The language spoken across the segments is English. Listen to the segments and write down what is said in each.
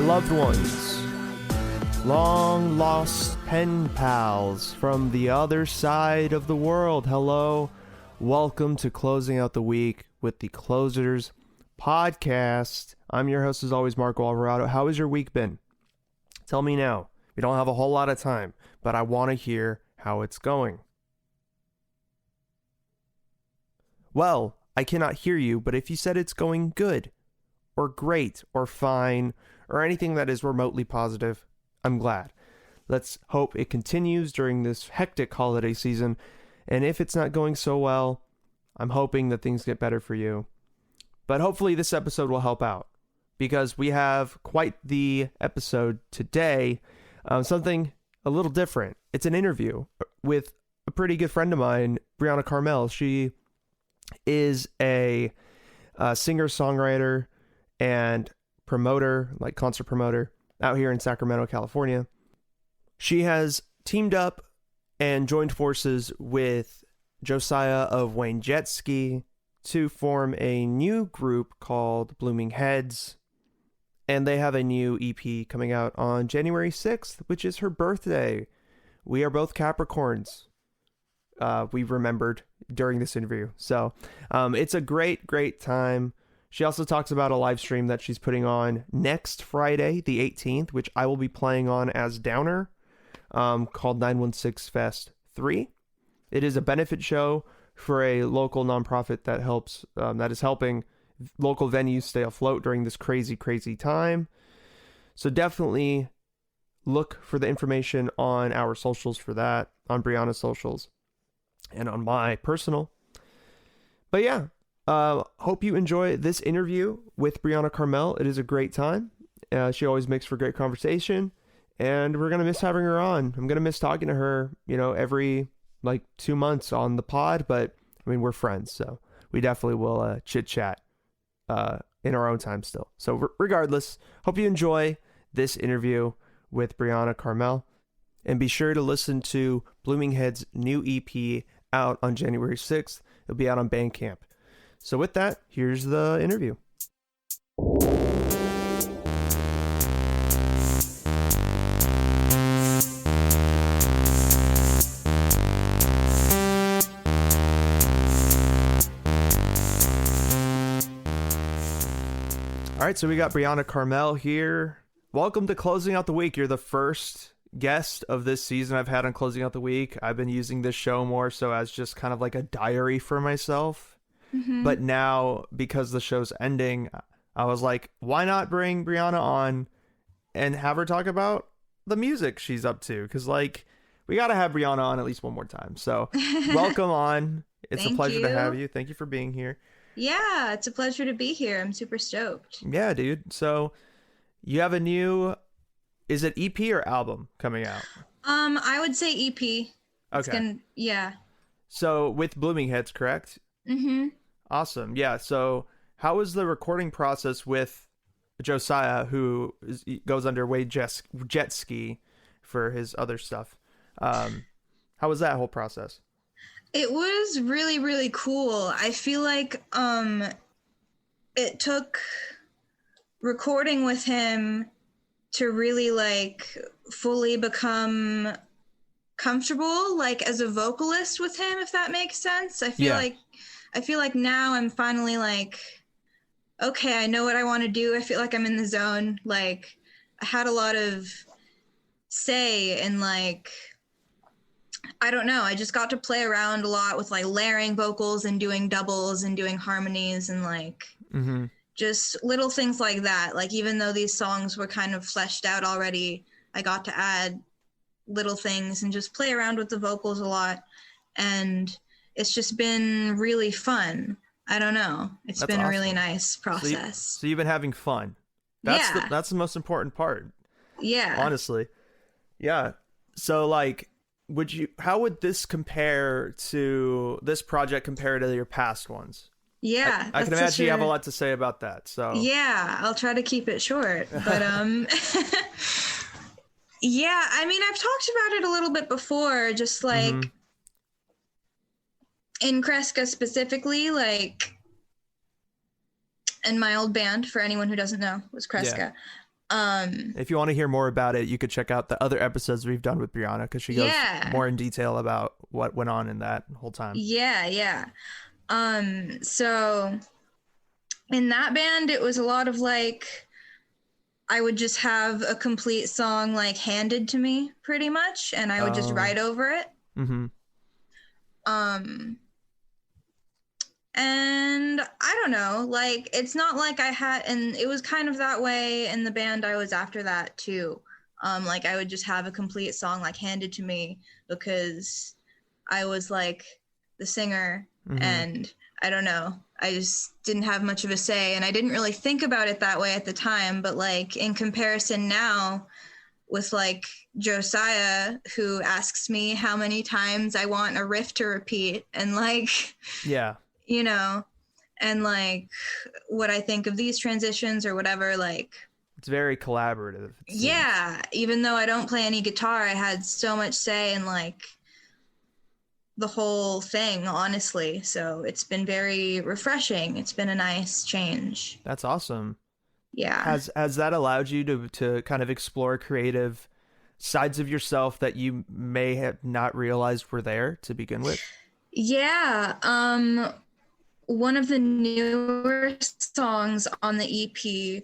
my loved ones, long lost pen pals from the other side of the world. Hello, welcome to Closing Out the Week with the Closers Podcast. I'm your host as always, Marco Alvarado. How has your week been? Tell me now. We don't have a whole lot of time, but I want to hear how it's going. Well, I cannot hear you, but if you said it's going good, or great, or fine, or anything that is remotely positive, I'm glad. Let's hope it continues during this hectic holiday season, and if it's not going so well, I'm hoping that things get better for you. But hopefully this episode will help out, because we have quite the episode today, something a little different. It's an interview with a pretty good friend of mine, Brianna Carmel. She is a singer-songwriter and promoter, like concert promoter, out here in Sacramento, California. She has teamed up and joined forces with Josiah of Wayne Jet Ski to form a new group called Blooming Heads. And they have a new EP coming out on January 6th, which is her birthday. We are both Capricorns. We remembered during this interview. So it's a great time. She also talks about a live stream that she's putting on next Friday, the 18th, which I will be playing on as Downer, called 916 Fest 3. It is a benefit show for a local nonprofit that helps, that is helping local venues stay afloat during this crazy time. So definitely look for the information on our socials for that, on Brianna's socials, and on my personal. But yeah, hope you enjoy this interview with Brianna Carmel. It is a great time. She always makes for great conversation, and we're going to miss having her on. I'm going to miss talking to her, every 2 months on the pod, but I mean, we're friends, so we definitely will chit chat in our own time still. So regardless, hope you enjoy this interview with Brianna Carmel, and be sure to listen to Blooming Head's new EP out on January 6th. It'll be out on Bandcamp. So with that, here's the interview. All right, so we got Brianna Carmel here. Welcome to Closing Out the Week. You're the first guest of this season I've had on Closing Out the Week. I've been using this show more so as just kind of like a diary for myself. Mm-hmm. But now, because the show's ending, I was like, why not bring Brianna on and have her talk about the music she's up to? Because, we got to have Brianna on at least one more time. So, welcome on. It's a pleasure to have you. Thank you for being here. Yeah, it's a pleasure to be here. I'm super stoked. Yeah, dude. So, you have a new, is it EP or album coming out? I would say EP. Okay. Yeah. So, with Blooming Heads, correct? Mm-hmm. Awesome. Yeah. So how was the recording process with Josiah, who goes under Wade Jet Ski for his other stuff? How was that whole process? It was really cool. I feel like it took recording with him to really fully become comfortable as a vocalist with him, if that makes sense. I feel like now I'm finally okay, I know what I want to do. I feel like I'm in the zone. I had a lot of say in I don't know, I just got to play around a lot with layering vocals and doing doubles and doing harmonies and mm-hmm. just little things like that. Even though these songs were kind of fleshed out already, I got to add little things and just play around with the vocals a lot. And it's just been really fun. I don't know. That's been awesome. A really nice process. So you've been having fun. That's the most important part. Yeah. Honestly. Yeah. So how would this compare to this project compared to your past ones? Yeah. I can imagine you have a lot to say about that. So yeah, I'll try to keep it short. But yeah, I mean, I've talked about it a little bit before, just mm-hmm. In Kreska specifically, in my old band, for anyone who doesn't know, was Kreska. If you want to hear more about it, you could check out the other episodes we've done with Brianna, because she goes more in detail about what went on in that whole time. Yeah. So in that band, it was a lot of like, I would just have a complete song like handed to me pretty much, and I would just write over it. Mm-hmm. And I don't know, like, it's not like I had, and it was kind of that way in the band I was after that too. Like I would just have a complete song like handed to me because I was like the singer, and I don't know, I just didn't have much of a say, and I didn't really think about it that way at the time. But like in comparison now with like Josiah, who asks me how many times I want a riff to repeat, and like, yeah, you know, and like what I think of these transitions or whatever, like it's very collaborative. Yeah, even though I don't play any guitar, I had so much say in like the whole thing, honestly. So it's been very refreshing. It's been a nice change. That's awesome. Yeah. Has that allowed you to kind of explore creative sides of yourself that you may have not realized were there to begin with? Yeah. One of the newer songs on the EP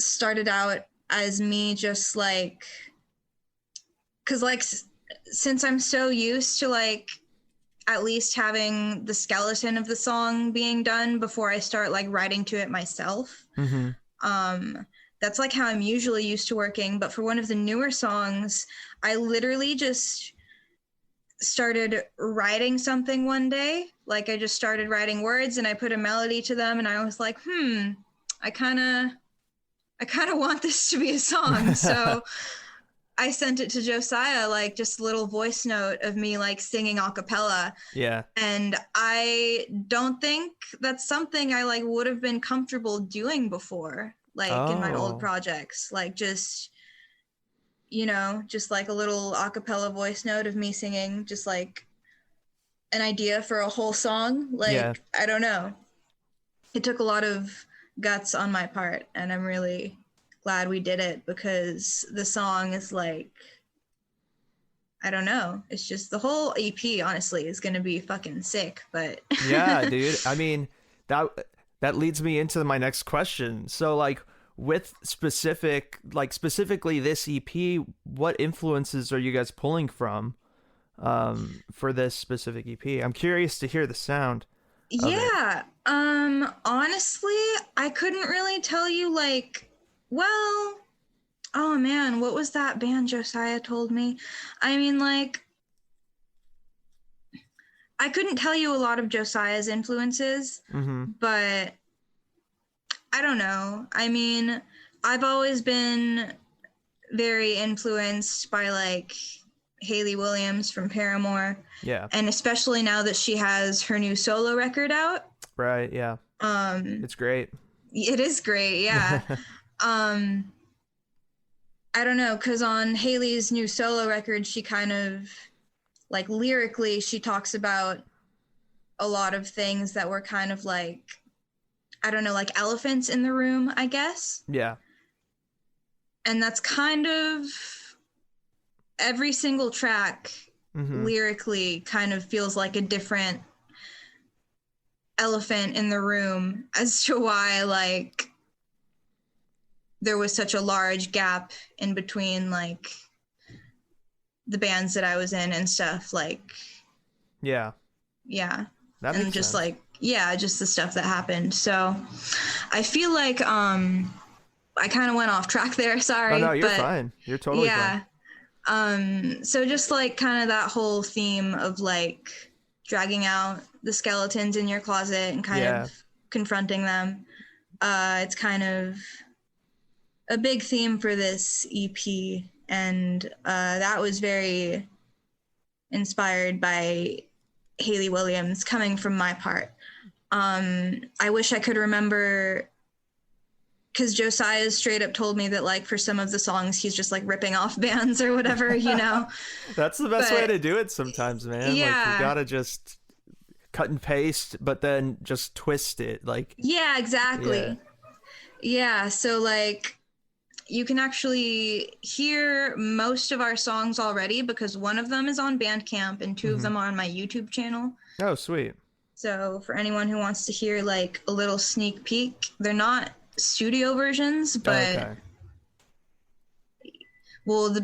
started out as me just like, because like since I'm so used to like at least having the skeleton of the song being done before I start like writing to it myself. That's like how I'm usually used to working. But for one of the newer songs, I literally just started writing something one day. Like I just started writing words and I put a melody to them, and I was like, I kind of want this to be a song. So I sent it to Josiah, like just a little voice note of me like singing a cappella. Yeah. And I don't think that's something I like would have been comfortable doing before, like in my old projects, like just, you know, just like a little a cappella voice note of me singing, just like an idea for a whole song. Like, I don't know. It took a lot of guts on my part, and I'm really glad we did it, because the song is like, I don't know, it's just the whole EP honestly is gonna be fucking sick. But yeah, dude, I mean that leads me into my next question. So like with specifically this EP, what influences are you guys pulling from for this specific EP? I'm curious to hear the sound. Honestly, I couldn't really tell you like, well, oh man, what was that band Josiah told me? I mean, like, I couldn't tell you a lot of Josiah's influences, but I don't know. I mean, I've always been very influenced by like Hayley Williams from Paramore. Yeah. And especially now that she has her new solo record out. Right, yeah. It's great. It is great, yeah. I don't know, because on Hayley's new solo record, she kind of, like, lyrically, she talks about a lot of things that were kind of like, I don't know, like elephants in the room, I guess. Yeah. And that's kind of every single track lyrically kind of feels like a different elephant in the room as to why, like, there was such a large gap in between like the bands that I was in and stuff, like yeah that and just sense. Like just the stuff that happened. So I feel like I kind of went off track there, sorry. Oh, no, you're fine, you're totally fine. So just like kind of that whole theme of like dragging out the skeletons in your closet and kind of confronting them, it's kind of a big theme for this EP, and that was very inspired by Hayley Williams coming from my part. I wish I could remember, because Josiah straight up told me that like for some of the songs he's just like ripping off bands or whatever, you know. That's the best way to do it sometimes, man. Yeah. Like you gotta just cut and paste, but then just twist it, like. Yeah, exactly. Yeah, so like you can actually hear most of our songs already because one of them is on Bandcamp and two of them are on my YouTube channel. Oh, sweet. So for anyone who wants to hear like a little sneak peek, they're not studio versions, but well, the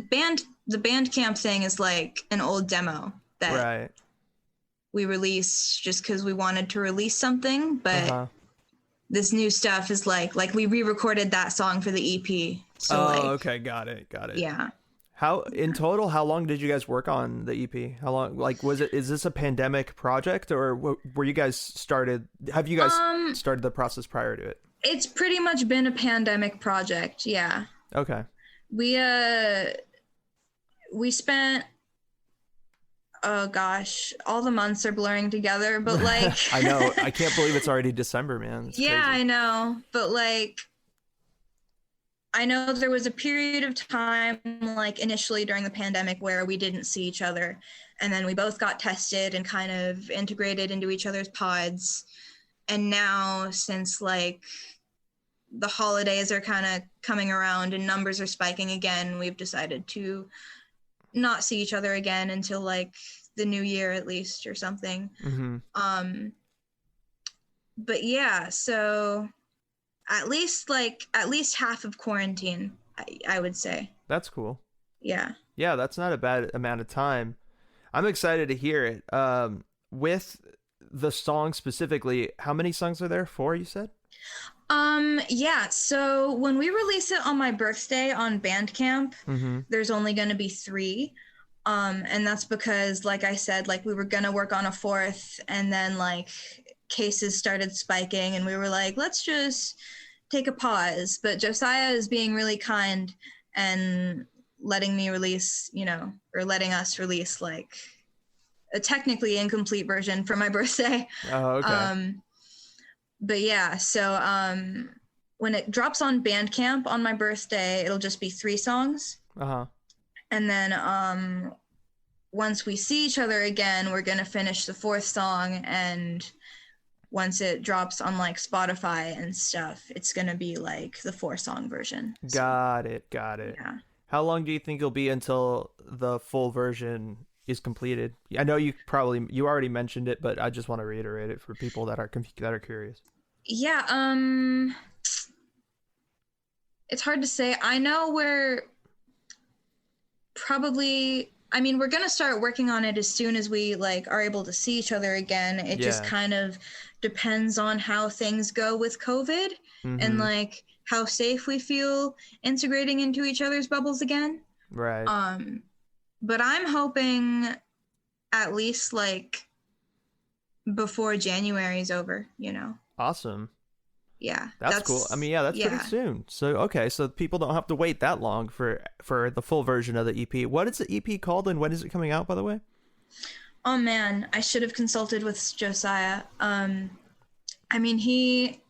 Bandcamp thing is like an old demo that we released just because we wanted to release something, but this new stuff is like we re-recorded that song for the EP. So okay, got it. Yeah. How in total? How long did you guys work on the EP? How long? Like, is this a pandemic project, or were you guys started? Have you guys started the process prior to it? It's pretty much been a pandemic project. Yeah. Okay. We spent, oh gosh, all the months are blurring together, but like I know, I can't believe it's already December, man. It's yeah, crazy. I know, but like I know there was a period of time like initially during the pandemic where we didn't see each other, and then we both got tested and kind of integrated into each other's pods. And now, since like the holidays are kind of coming around and numbers are spiking again, we've decided to not see each other again until like the new year at least or something. But yeah, so at least half of quarantine, I would say. That's cool. Yeah, that's not a bad amount of time. I'm excited to hear it. With the song specifically, how many songs are there? 4, you said? Yeah, so when we release it on my birthday on Bandcamp, there's only going to be 3. And that's because, like I said, like we were going to work on a 4th, and then like cases started spiking and we were like, let's just take a pause. But Josiah is being really kind and letting me release, or letting us release like a technically incomplete version for my birthday. Oh, okay. But yeah, so when it drops on Bandcamp on my birthday, it'll just be 3 songs. And then once we see each other again, we're gonna finish the 4th song, and once it drops on like Spotify and stuff, it's gonna be like the 4-song version. Got it. Yeah. How long do you think it'll be until the full version is completed? I know you already mentioned it, but I just want to reiterate it for people that are curious. Yeah, it's hard to say. I know we're gonna start working on it as soon as we like are able to see each other again. It just kind of depends on how things go with COVID and like how safe we feel integrating into each other's bubbles again. Right. But I'm hoping at least like before January's over, Awesome. Yeah. That's cool. I mean, that's pretty soon. So, okay. So people don't have to wait that long for the full version of the EP. What is the EP called, and when is it coming out, by the way? Oh man, I should have consulted with Josiah. I mean, he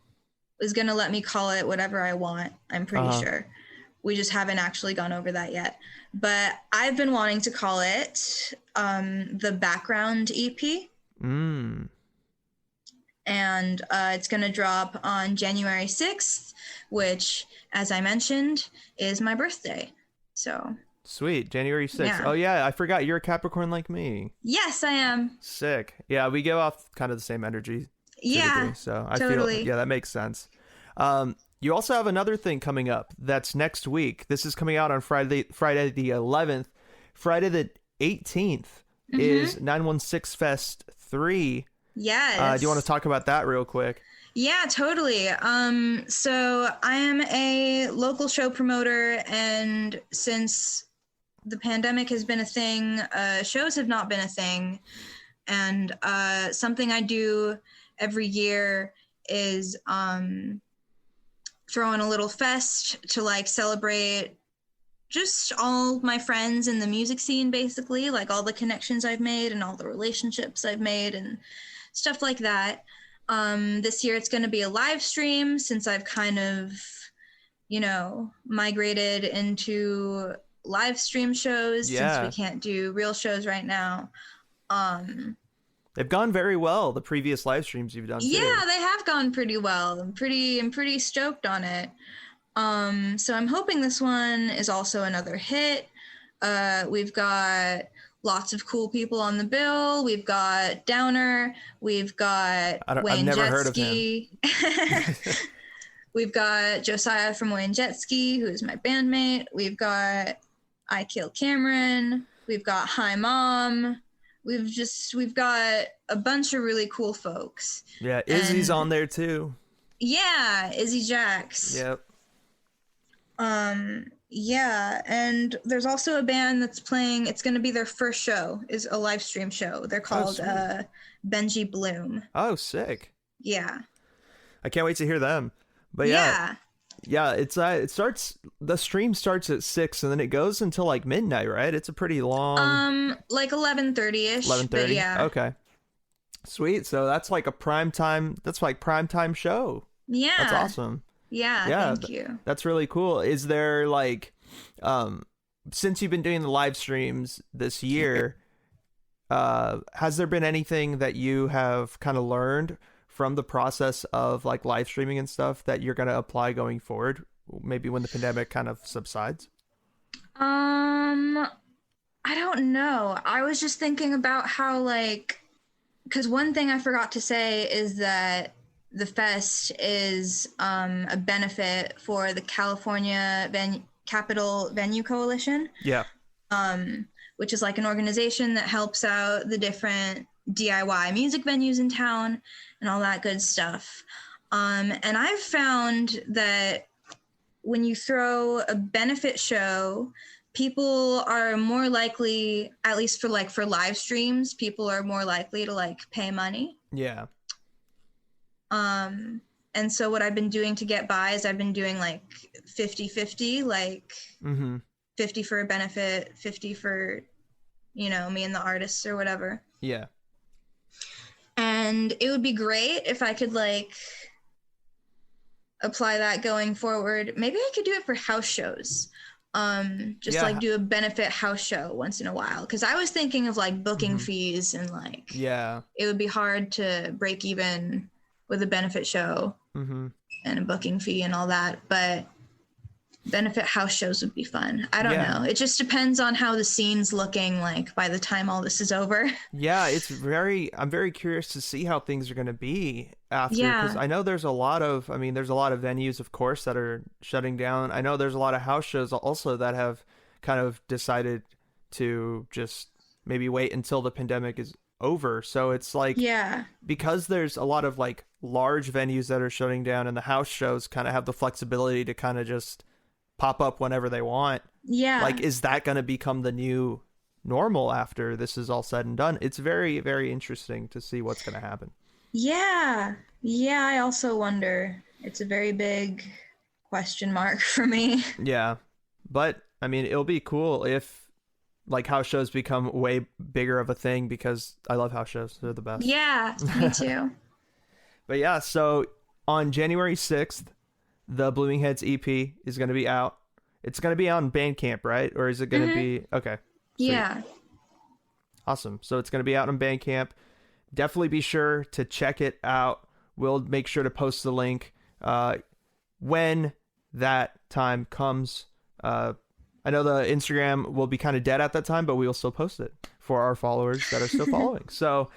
was going to let me call it whatever I want. I'm pretty sure. We just haven't actually gone over that yet. But I've been wanting to call it the Background EP. And it's going to drop on January 6th, which, as I mentioned, is my birthday. So sweet. January 6th. Yeah. Oh, yeah. I forgot. You're a Capricorn like me. Yes, I am. Sick. Yeah, we give off kind of the same energy. Yeah, so I totally. feel, that makes sense. You also have another thing coming up that's next week. This is coming out on Friday the 11th. Friday the 18th is 916 Fest 3. Yes. Do you want to talk about that real quick? Yeah, totally. So I am a local show promoter, and since the pandemic has been a thing, shows have not been a thing. And something I do every year is throw in a little fest to like celebrate just all my friends in the music scene, basically, like all the connections I've made and all the relationships I've made and stuff like that. This year it's going to be a live stream since I've kind of, migrated into live stream shows since we can't do real shows right now. They've gone very well, the previous live streams you've done too. Yeah, they have gone pretty well. I'm pretty stoked on it. So I'm hoping this one is also another hit. We've got lots of cool people on the bill. We've got Downer. We've got I've Wayne never heard of him. Jetski. We've got Josiah from Wayne Jetski, who is my bandmate. We've got I Kill Cameron. We've got Hi Mom. We've got a bunch of really cool folks. Yeah, Izzy's on there too. Yeah, Izzy Jax. Yep. Yeah, and there's also a band that's playing. It's going to be their first show, is a live stream show. They're called Benji Bloom. Oh, sick. Yeah. I can't wait to hear them. But yeah, the stream starts at 6 and then it goes until like midnight, right? It's a pretty long. Like 11:30ish. 11:30. Yeah. Okay. Sweet. So that's like a prime time. That's like prime time show. Yeah. That's awesome. Yeah. Thank you. That's really cool. Is there like, since you've been doing the live streams this year, has there been anything that you have kind of learned from the process of like live streaming and stuff that you're going to apply going forward, maybe when the pandemic kind of subsides? I don't know. I was just thinking about how, like, because one thing I forgot to say is that the fest is a benefit for the California Capital Venue Coalition. Yeah. Which is like an organization that helps out the different DIY music venues in town and all that good stuff. And I've found that when you throw a benefit show, people are more likely, at least for live streams, people are more likely to like pay money. Yeah. And so what I've been doing to get by is I've been doing like 50-50, like 50 for a benefit, 50 for, me and the artists or whatever. Yeah. And it would be great if I could like apply that going forward. Maybe I could do it for house shows. Do a benefit house show once in a while. Cause I was thinking of like booking fees and like, it would be hard to break even with a benefit show and a booking fee and all that. But benefit house shows would be fun. I don't know. It just depends on how the scene's looking like by the time all this is over. Yeah, I'm very curious to see how things are going to be after, because I know there's a lot of venues, of course, that are shutting down. I know there's a lot of house shows also that have kind of decided to just maybe wait until the pandemic is over. So it's like, because there's a lot of like large venues that are shutting down, and the house shows kind of have the flexibility to kind of just pop up whenever they want. Yeah. Like, is that going to become the new normal after this is all said and done? It's very, very interesting to see what's going to happen. Yeah. Yeah. I also wonder. It's a very big question mark for me. Yeah. But I mean, it'll be cool if like house shows become way bigger of a thing, because I love house shows. They're the best. Yeah, me too. But yeah, so on January 6th, the Blooming Heads EP is going to be out. It's going to be on Bandcamp, right? Or is it going to be... Okay. Sweet. Yeah. Awesome. So it's going to be out on Bandcamp. Definitely be sure to check it out. We'll make sure to post the link when that time comes. I know the Instagram will be kind of dead at that time, but we will still post it for our followers that are still following. So...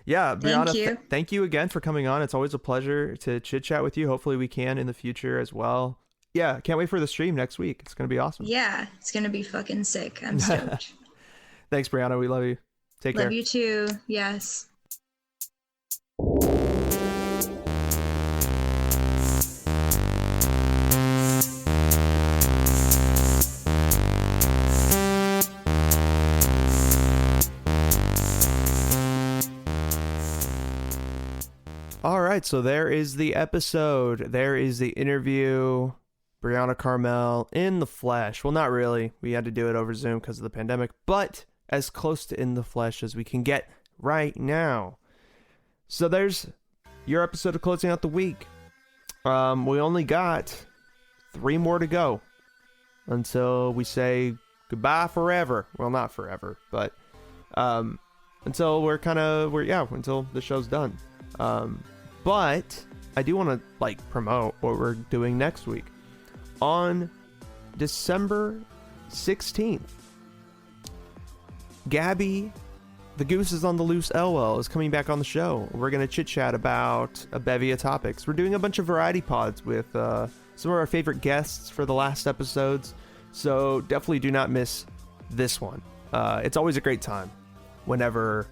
yeah, Brianna, thank you again for coming on. It's always a pleasure to chit chat with you. Hopefully we can in the future as well. Yeah, can't wait for the stream next week. It's going to be awesome. Yeah, it's going to be fucking sick. I'm stoked. Thanks, Brianna. We love you. Take care. Love you too. Yes. All right, so there is the episode. There is the interview. Brianna Carmel in the flesh. Well, not really. We had to do it over Zoom because of the pandemic, but as close to in the flesh as we can get right now. So there's your episode of Closing Out the Week. We only got 3 more to go until we say goodbye forever. Well, not forever, but until until the show's done. But I do want to promote what we're doing next week. on December 16th, Gabby, the Goose is on the Loose LL, is coming back on the show. We're going to chit-chat about a bevy of topics. We're doing a bunch of variety pods with some of our favorite guests for the last episodes, so definitely do not miss this one. It's always a great time whenever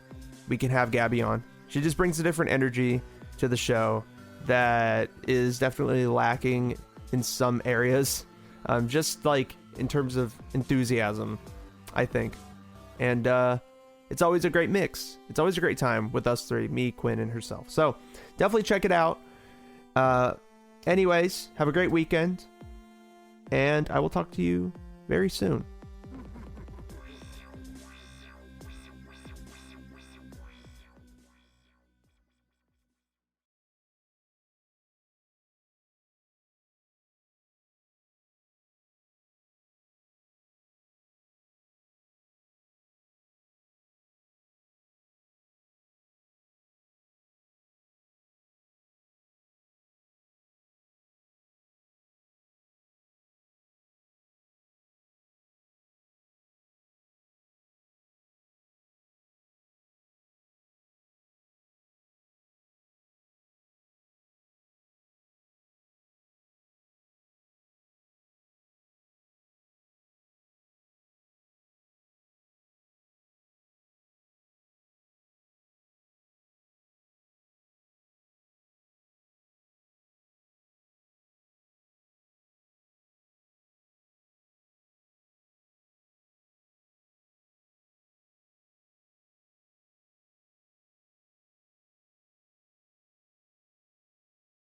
we can have Gabby on. She just brings a different energy to the show that is definitely lacking in some areas, just like in terms of enthusiasm, I think. And it's always a great mix. It's always a great time with us three, me, Quinn, and herself. So definitely check it out. Anyways, have a great weekend, and I will talk to you very soon.